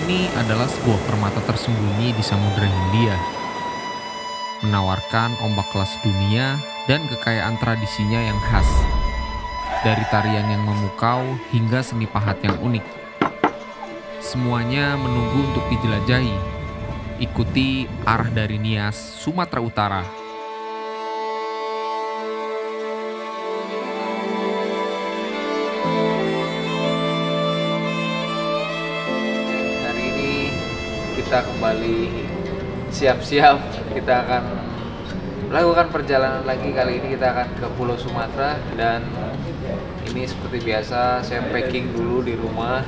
ini adalah sebuah permata tersembunyi di Samudra Hindia, menawarkan ombak kelas dunia dan kekayaan tradisinya yang khas. Dari tarian yang memukau hingga seni pahat yang unik. Semuanya menunggu untuk dijelajahi. Ikuti arah dari Nias, Sumatera Utara. Hari ini kita kembali siap-siap. Kita akan melakukan perjalanan lagi. Kali ini kita akan ke Pulau Sumatera. Dan ini seperti biasa, saya packing dulu di rumah,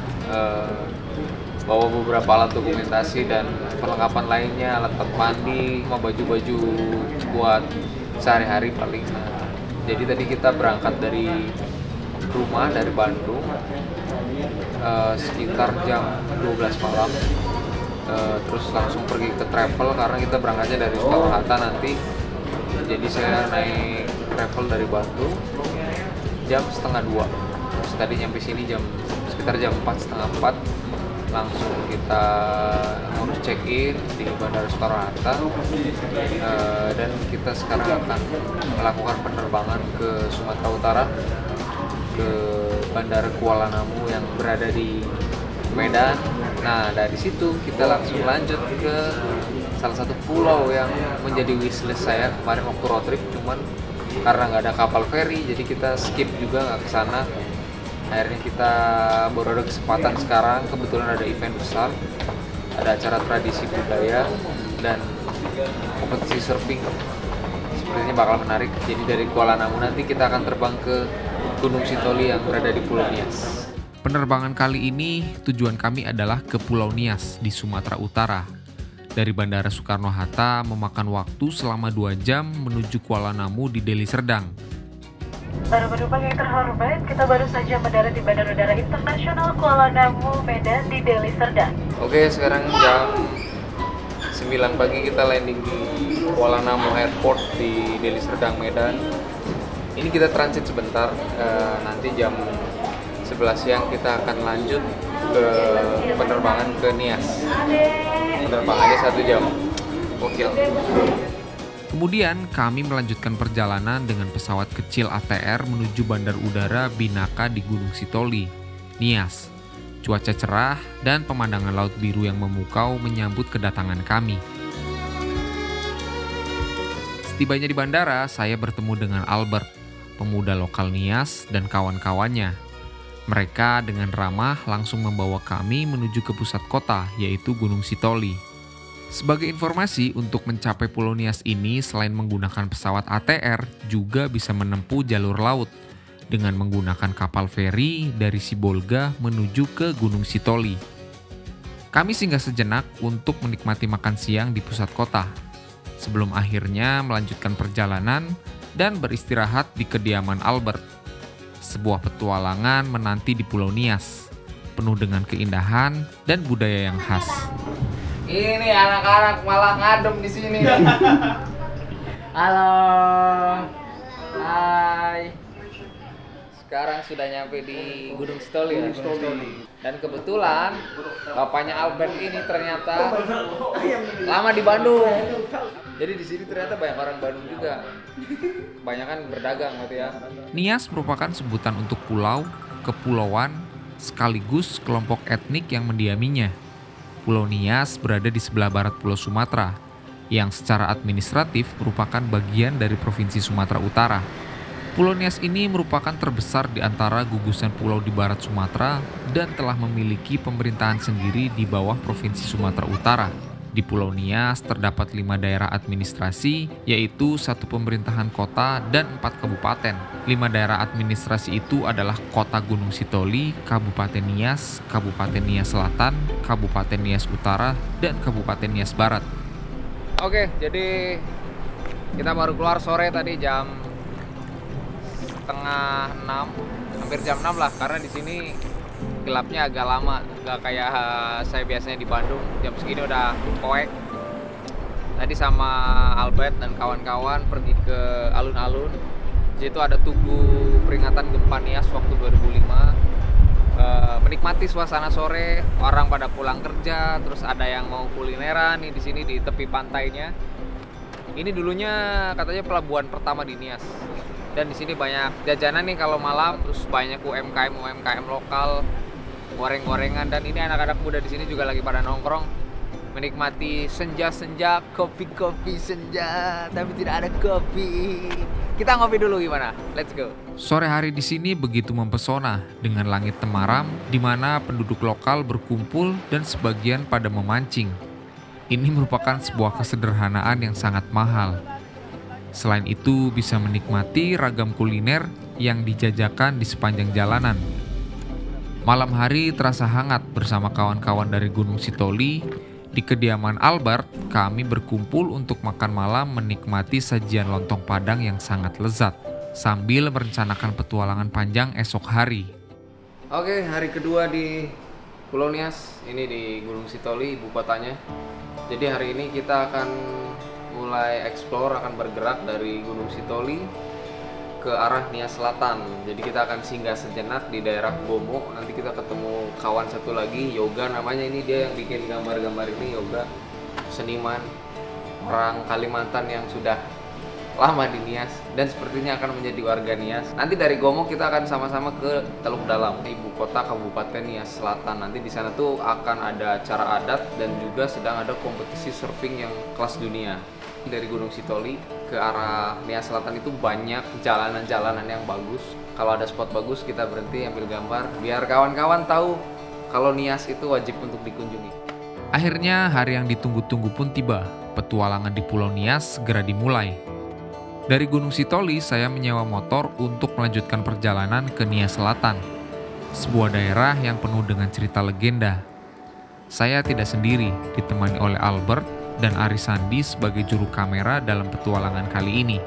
bawa beberapa alat dokumentasi dan perlengkapan lainnya, alat mandi, sama baju-baju buat sehari-hari paling. Jadi tadi kita berangkat dari rumah, dari Bandung, sekitar jam 12 malam, terus langsung pergi ke travel karena kita berangkatnya dari Soekarno-Hatta nanti. Jadi saya naik travel dari Bandung jam setengah 2. Terus tadi nyampe sini sekitar jam 4, setengah 4. Langsung kita ngurus check-in di Bandara Soekarno-Hatta, dan kita sekarang akan melakukan penerbangan ke Sumatera Utara, ke Bandara Kuala Namu yang berada di Medan. Nah, dari situ kita langsung lanjut ke salah satu pulau yang menjadi wishlist saya kemarin waktu road trip, cuman karena nggak ada kapal feri jadi kita skip juga, nggak ke sana. Akhirnya kita baru ada kesempatan sekarang, kebetulan ada event besar, ada acara tradisi budaya dan kompetisi surfing. Sepertinya bakal menarik. Jadi dari Kuala Namu nanti kita akan terbang ke Gunung Sitoli yang berada di Pulau Nias. Penerbangan kali ini tujuan kami adalah ke Pulau Nias di Sumatera Utara. Dari Bandara Soekarno-Hatta memakan waktu selama 2 jam menuju Kuala Namu di Deli Serdang. Para penumpang yang terhormat, kita baru saja mendarat di Bandara Udara Internasional Kuala Namu, Medan di Deli Serdang. Oke, sekarang jam 9 pagi kita landing di Kuala Namu Airport di Deli Serdang, Medan. Ini kita transit sebentar, nanti jam 11 siang kita akan lanjut ke penerbangan ke Nias. Penerbangannya 1 jam. Gokil. Kemudian kami melanjutkan perjalanan dengan pesawat kecil ATR menuju Bandar Udara Binaka di Gunung Sitoli, Nias. Cuaca cerah dan pemandangan laut biru yang memukau menyambut kedatangan kami. Setibanya di bandara, saya bertemu dengan Albert, pemuda lokal Nias dan kawan-kawannya. Mereka dengan ramah langsung membawa kami menuju ke pusat kota, yaitu Gunung Sitoli. Sebagai informasi, untuk mencapai Pulau Nias ini selain menggunakan pesawat ATR, juga bisa menempuh jalur laut dengan menggunakan kapal feri dari Sibolga menuju ke Gunung Sitoli. Kami singgah sejenak untuk menikmati makan siang di pusat kota, sebelum akhirnya melanjutkan perjalanan dan beristirahat di kediaman Albert. Sebuah petualangan menanti di Pulau Nias, penuh dengan keindahan dan budaya yang khas. Ini anak-anak malah ngadem di sini. Halo. Hai. Sekarang sudah nyampe di Gunung Sitoli ya. Dan kebetulan bapaknya Albert ini ternyata lama di Bandung. Jadi di sini ternyata banyak orang Bandung juga. Kebanyakan berdagang gitu ya. Nias merupakan sebutan untuk pulau, kepulauan, sekaligus kelompok etnik yang mendiaminya. Pulau Nias berada di sebelah barat Pulau Sumatera, yang secara administratif merupakan bagian dari Provinsi Sumatera Utara. Pulau Nias ini merupakan terbesar di antara gugusan pulau di barat Sumatera dan telah memiliki pemerintahan sendiri di bawah Provinsi Sumatera Utara. Di Pulau Nias terdapat 5 daerah administrasi, yaitu 1 pemerintahan kota dan 4 kabupaten. 5 daerah administrasi itu adalah Kota Gunung Sitoli, Kabupaten Nias, Kabupaten Nias Selatan, Kabupaten Nias Utara, dan Kabupaten Nias Barat. Oke, jadi kita baru keluar sore tadi jam setengah 6, hampir jam 6 lah, karena di sini gelapnya agak lama, gak kayak saya biasanya di Bandung, jam segini udah poek. Tadi sama Albert dan kawan-kawan pergi ke alun-alun. Di situ ada tugu peringatan gempa Nias waktu 2005. menikmati suasana sore, orang pada pulang kerja, terus ada yang mau kulineran nih di sini di tepi pantainya. Ini dulunya katanya pelabuhan pertama di Nias. Dan di sini banyak jajanan nih kalau malam, terus banyak UMKM lokal, goreng-gorengan, dan ini anak-anak muda di sini juga lagi pada nongkrong menikmati senja-senja, kopi-kopi senja, tapi tidak ada kopi. Kita ngopi dulu gimana? Let's go. Sore hari di sini begitu mempesona dengan langit temaram di mana penduduk lokal berkumpul dan sebagian pada memancing. Ini merupakan sebuah kesederhanaan yang sangat mahal. Selain itu bisa menikmati ragam kuliner yang dijajakan di sepanjang jalanan. Malam hari terasa hangat bersama kawan-kawan dari Gunung Sitoli. Di kediaman Albert, kami berkumpul untuk makan malam menikmati sajian lontong Padang yang sangat lezat, sambil merencanakan petualangan panjang esok hari. Oke, hari kedua di Pulau Nias, ini di Gunung Sitoli, ibu kotanya. Jadi hari ini kita akan mulai explore, akan bergerak dari Gunung Sitoli ke arah Nias Selatan. Jadi kita akan singgah sejenak di daerah Gomo. Nanti kita ketemu kawan satu lagi, Yoga namanya, ini dia yang bikin gambar-gambar ini. Yoga, seniman orang Kalimantan yang sudah lama di Nias dan sepertinya akan menjadi warga Nias. Nanti dari Gomo kita akan sama-sama ke Teluk Dalam, ibu kota Kabupaten Nias Selatan. Nanti di sana tuh akan ada acara adat dan juga sedang ada kompetisi surfing yang kelas dunia. Dari Gunung Sitoli ke arah Nias Selatan itu banyak jalanan-jalanan yang bagus. Kalau ada spot bagus kita berhenti ambil gambar biar kawan-kawan tahu kalau Nias itu wajib untuk dikunjungi. Akhirnya hari yang ditunggu-tunggu pun tiba. Petualangan di Pulau Nias segera dimulai. Dari Gunung Sitoli saya menyewa motor untuk melanjutkan perjalanan ke Nias Selatan, sebuah daerah yang penuh dengan cerita legenda. Saya tidak sendiri, ditemani oleh Albert dan Ari Sandi sebagai juru kamera dalam petualangan kali ini.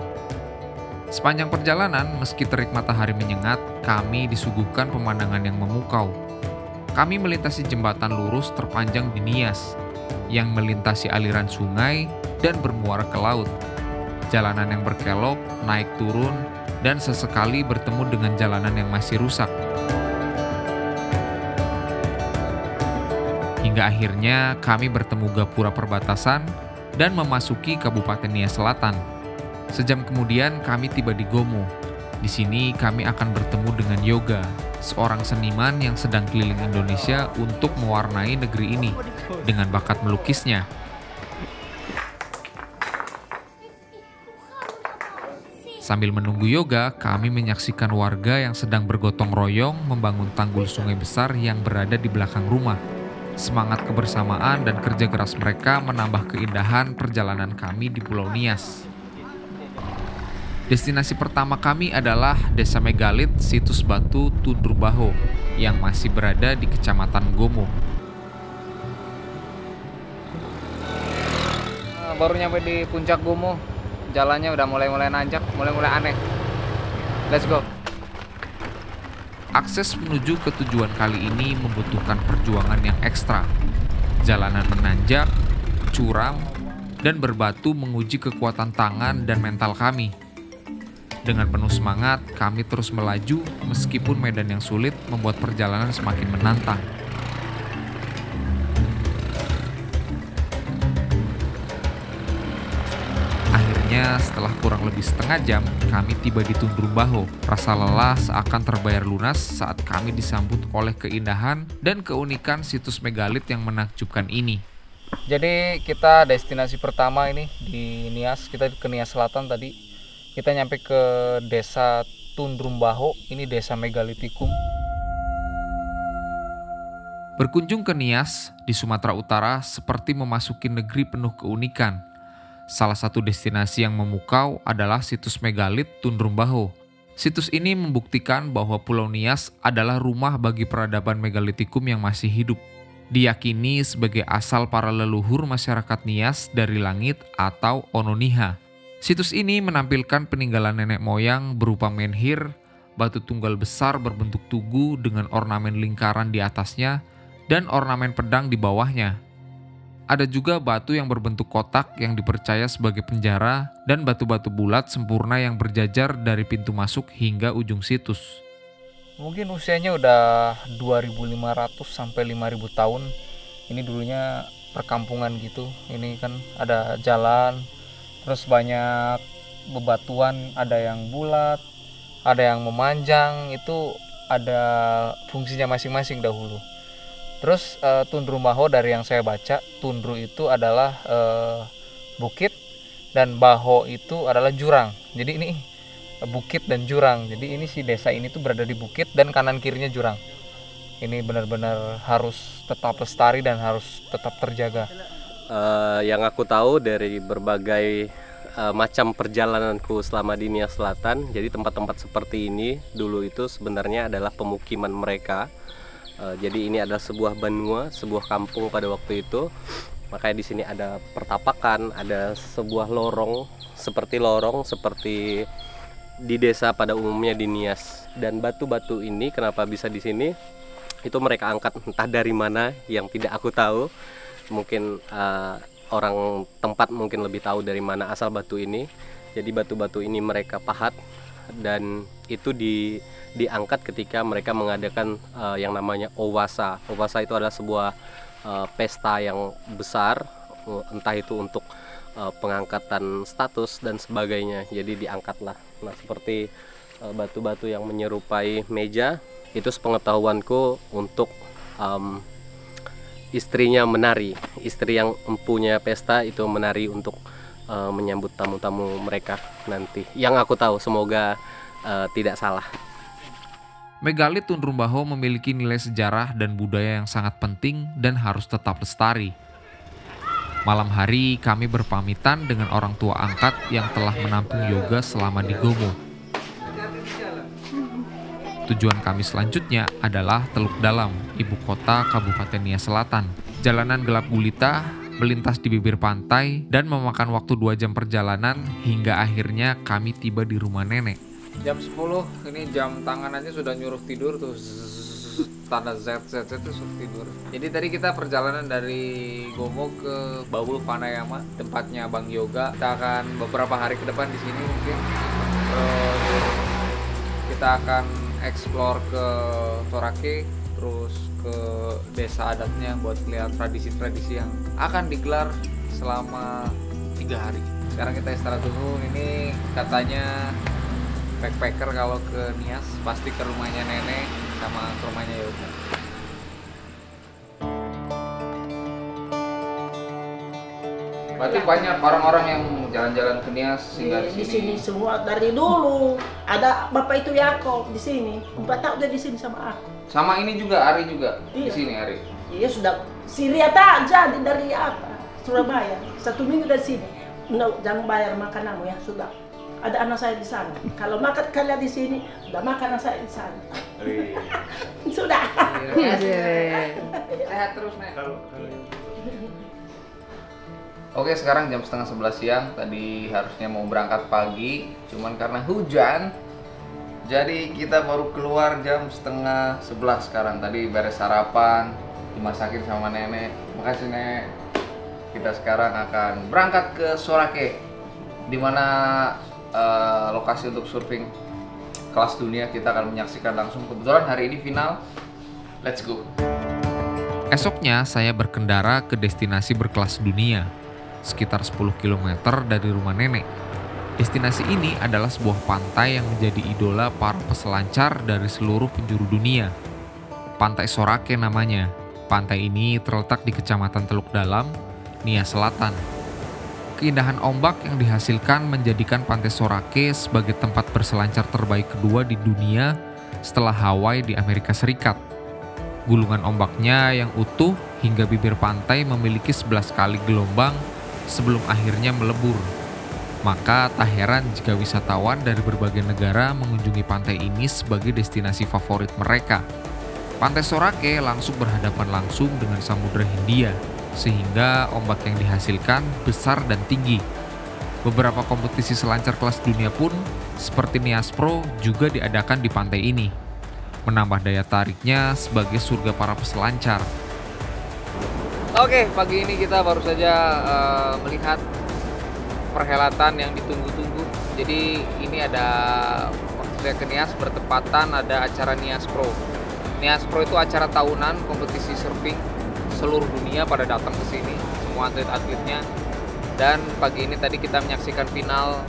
Sepanjang perjalanan, meski terik matahari menyengat, kami disuguhkan pemandangan yang memukau. Kami melintasi jembatan lurus terpanjang di Nias, yang melintasi aliran sungai dan bermuara ke laut. Jalanan yang berkelok, naik turun, dan sesekali bertemu dengan jalanan yang masih rusak. Hingga akhirnya kami bertemu gapura perbatasan dan memasuki Kabupaten Nias Selatan. Sejam kemudian kami tiba di Gomo. Di sini kami akan bertemu dengan Yoga, seorang seniman yang sedang keliling Indonesia untuk mewarnai negeri ini dengan bakat melukisnya. Sambil menunggu Yoga, kami menyaksikan warga yang sedang bergotong royong membangun tanggul sungai besar yang berada di belakang rumah. Semangat kebersamaan dan kerja keras mereka menambah keindahan perjalanan kami di Pulau Nias. Destinasi pertama kami adalah Desa Megalit Situs Batu Tundrubaho yang masih berada di Kecamatan Gomo. Baru nyampe di puncak Gomo, jalannya udah mulai nanjak, mulai aneh. Let's go. Akses menuju ke tujuan kali ini membutuhkan perjuangan yang ekstra. Jalanan menanjak, curam, dan berbatu menguji kekuatan tangan dan mental kami. Dengan penuh semangat, kami terus melaju meskipun medan yang sulit membuat perjalanan semakin menantang. Setelah kurang lebih setengah jam, kami tiba di Tundrubaho. Rasa lelah seakan terbayar lunas saat kami disambut oleh keindahan dan keunikan situs megalit yang menakjubkan ini. Jadi kita destinasi pertama ini di Nias, kita ke Nias Selatan tadi. Kita nyampe ke Desa Tundrubaho, ini Desa Megalitikum. Berkunjung ke Nias di Sumatera Utara seperti memasuki negeri penuh keunikan. Salah satu destinasi yang memukau adalah situs megalit Tundrubaho. Situs ini membuktikan bahwa Pulau Nias adalah rumah bagi peradaban megalitikum yang masih hidup. Diyakini sebagai asal para leluhur masyarakat Nias dari langit atau Ononiha. Situs ini menampilkan peninggalan nenek moyang berupa menhir, batu tunggal besar berbentuk tugu dengan ornamen lingkaran di atasnya, dan ornamen pedang di bawahnya. Ada juga batu yang berbentuk kotak yang dipercaya sebagai penjara dan batu-batu bulat sempurna yang berjajar dari pintu masuk hingga ujung situs. Mungkin usianya udah 2.500 sampai 5.000 tahun. Ini dulunya perkampungan gitu. Ini kan ada jalan, terus banyak bebatuan, ada yang bulat, ada yang memanjang, itu ada fungsinya masing-masing dahulu. Terus Tundru Baho dari yang saya baca, Tundru itu adalah bukit dan Baho itu adalah jurang. Jadi ini bukit dan jurang. Jadi ini si desa ini tuh berada di bukit dan kanan kirinya jurang. Ini benar-benar harus tetap lestari dan harus tetap terjaga. Yang aku tahu dari berbagai macam perjalananku selama di Nias Selatan, jadi tempat-tempat seperti ini dulu itu sebenarnya adalah pemukiman mereka. Jadi ini adalah sebuah benua, sebuah kampung pada waktu itu. Makanya di sini ada pertapakan, ada sebuah lorong seperti di desa pada umumnya di Nias. Dan batu-batu ini kenapa bisa di sini? Itu mereka angkat entah dari mana yang tidak aku tahu. Mungkin orang tempat mungkin lebih tahu dari mana asal batu ini. Jadi batu-batu ini mereka pahat dan itu diangkat ketika mereka mengadakan yang namanya Owasa. Owasa itu adalah sebuah pesta yang besar, entah itu untuk pengangkatan status dan sebagainya. Jadi diangkatlah. Nah, seperti batu-batu yang menyerupai meja, itu sepengetahuanku untuk istrinya menari. Istri yang empunya pesta itu menari untuk menyambut tamu-tamu mereka nanti. Yang aku tahu, semoga tidak salah. Megalit Tundru Baho memiliki nilai sejarah dan budaya yang sangat penting dan harus tetap lestari. Malam hari kami berpamitan dengan orang tua angkat yang telah menampung yoga selama di Gomo. Tujuan kami selanjutnya adalah Teluk Dalam, ibu kota Kabupaten Nias Selatan. Jalanan gelap gulita, melintas di bibir pantai, dan memakan waktu 2 jam perjalanan hingga akhirnya kami tiba di rumah nenek. Jam 10, ini jam tangan aja sudah nyuruh tidur tuh. Tanda ZZ itu suruh tidur. Jadi tadi kita perjalanan dari Gomo ke Baul Panayama, tempatnya Bang Yoga. Kita akan beberapa hari ke depan di sini mungkin. Kita akan explore ke Sorake, terus ke desa adatnya buat lihat tradisi-tradisi yang akan digelar selama 3 hari. Sekarang kita istirahat dulu. Ini katanya backpacker kalau ke Nias pasti ke rumahnya nenek sama ke rumahnya Yoga. Berarti banyak orang-orang yang jalan-jalan ke Nias singgah Di sini semua dari dulu. Ada bapak itu Yakob di sini. 4 tahun dia di sini sama aku. Sama ini juga Ari juga di Iya. sini Ari. Iya sudah Syria tak jadi dari apa? Surabaya. 1 minggu dari sini. Jangan bayar makananmu ya sudah. Ada anak saya di sana. Kalau makan kalian di sini, udah makan anak saya di sana. Sudah. Sehat terus nek. Oke, sekarang jam 10:30 siang. Tadi harusnya mau berangkat pagi, cuman karena hujan, jadi kita baru keluar jam 10:30 sekarang. Tadi beres sarapan, dimasakin sama nenek. Makasih nek. Kita sekarang akan berangkat ke Sorake, dimana lokasi untuk surfing kelas dunia. Kita akan menyaksikan langsung. Kebetulan hari ini final. Let's go. Esoknya saya berkendara ke destinasi berkelas dunia, sekitar 10 km dari rumah nenek. Destinasi ini adalah sebuah pantai yang menjadi idola para peselancar dari seluruh penjuru dunia. Pantai Sorake namanya. Pantai ini terletak di Kecamatan Teluk Dalam, Nias Selatan. Keindahan ombak yang dihasilkan menjadikan Pantai Sorake sebagai tempat berselancar terbaik kedua di dunia setelah Hawaii di Amerika Serikat. Gulungan ombaknya yang utuh hingga bibir pantai memiliki 11 kali gelombang sebelum akhirnya melebur. Maka tak heran jika wisatawan dari berbagai negara mengunjungi pantai ini sebagai destinasi favorit mereka. Pantai Sorake langsung berhadapan langsung dengan Samudra Hindia, sehingga ombak yang dihasilkan besar dan tinggi. Beberapa kompetisi selancar kelas dunia pun seperti Nias Pro juga diadakan di pantai ini, menambah daya tariknya sebagai surga para peselancar. Oke, pagi ini kita baru saja melihat perhelatan yang ditunggu-tunggu. Jadi ini ada saya ke Nias bertepatan ada acara Nias Pro. Nias Pro itu acara tahunan kompetisi surfing seluruh dunia pada datang ke sini, semua atlet-atletnya. Dan pagi ini tadi kita menyaksikan final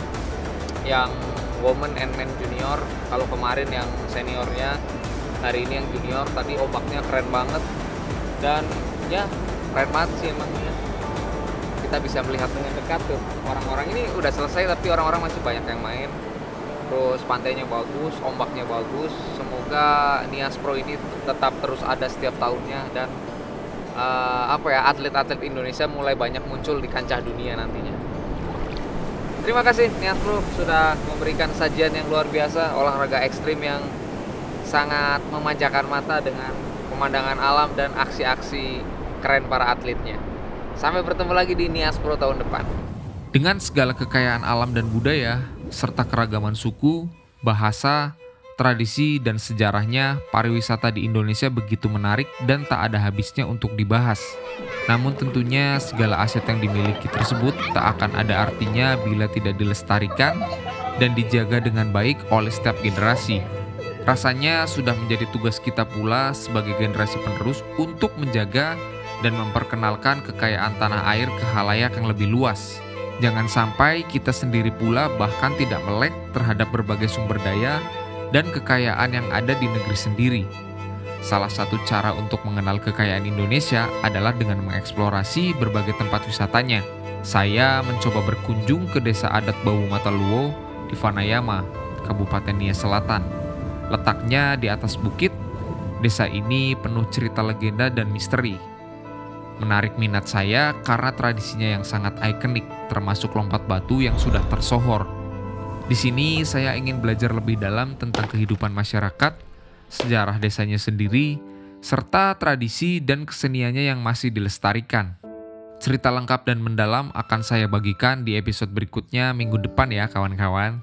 yang women and men junior. Kalau kemarin yang seniornya, hari ini yang junior. Tadi ombaknya keren banget dan ya keren banget sih emangnya. Kita bisa melihat dengan dekat tuh orang-orang ini udah selesai tapi orang-orang masih banyak yang main. Terus pantainya bagus, ombaknya bagus. Semoga Nias Pro ini tetap terus ada setiap tahunnya dan atlet-atlet Indonesia mulai banyak muncul di kancah dunia nantinya. Terima kasih Nias Pro sudah memberikan sajian yang luar biasa, olahraga ekstrim yang sangat memanjakan mata dengan pemandangan alam dan aksi-aksi keren para atletnya. Sampai bertemu lagi di Nias Pro tahun depan. Dengan segala kekayaan alam dan budaya, serta keragaman suku, bahasa, tradisi, dan sejarahnya, pariwisata di Indonesia begitu menarik dan tak ada habisnya untuk dibahas. Namun tentunya segala aset yang dimiliki tersebut tak akan ada artinya bila tidak dilestarikan dan dijaga dengan baik oleh setiap generasi. Rasanya sudah menjadi tugas kita pula sebagai generasi penerus untuk menjaga dan memperkenalkan kekayaan tanah air ke khalayak yang lebih luas. Jangan sampai kita sendiri pula bahkan tidak melek terhadap berbagai sumber daya dan kekayaan yang ada di negeri sendiri. Salah satu cara untuk mengenal kekayaan Indonesia adalah dengan mengeksplorasi berbagai tempat wisatanya. Saya mencoba berkunjung ke desa adat Bawu Mataluwo di Vanayama, Kabupaten Nias Selatan. Letaknya di atas bukit, desa ini penuh cerita legenda dan misteri. Menarik minat saya karena tradisinya yang sangat ikonik, termasuk lompat batu yang sudah tersohor. Di sini saya ingin belajar lebih dalam tentang kehidupan masyarakat, sejarah desanya sendiri, serta tradisi dan keseniannya yang masih dilestarikan. Cerita lengkap dan mendalam akan saya bagikan di episode berikutnya minggu depan ya kawan-kawan.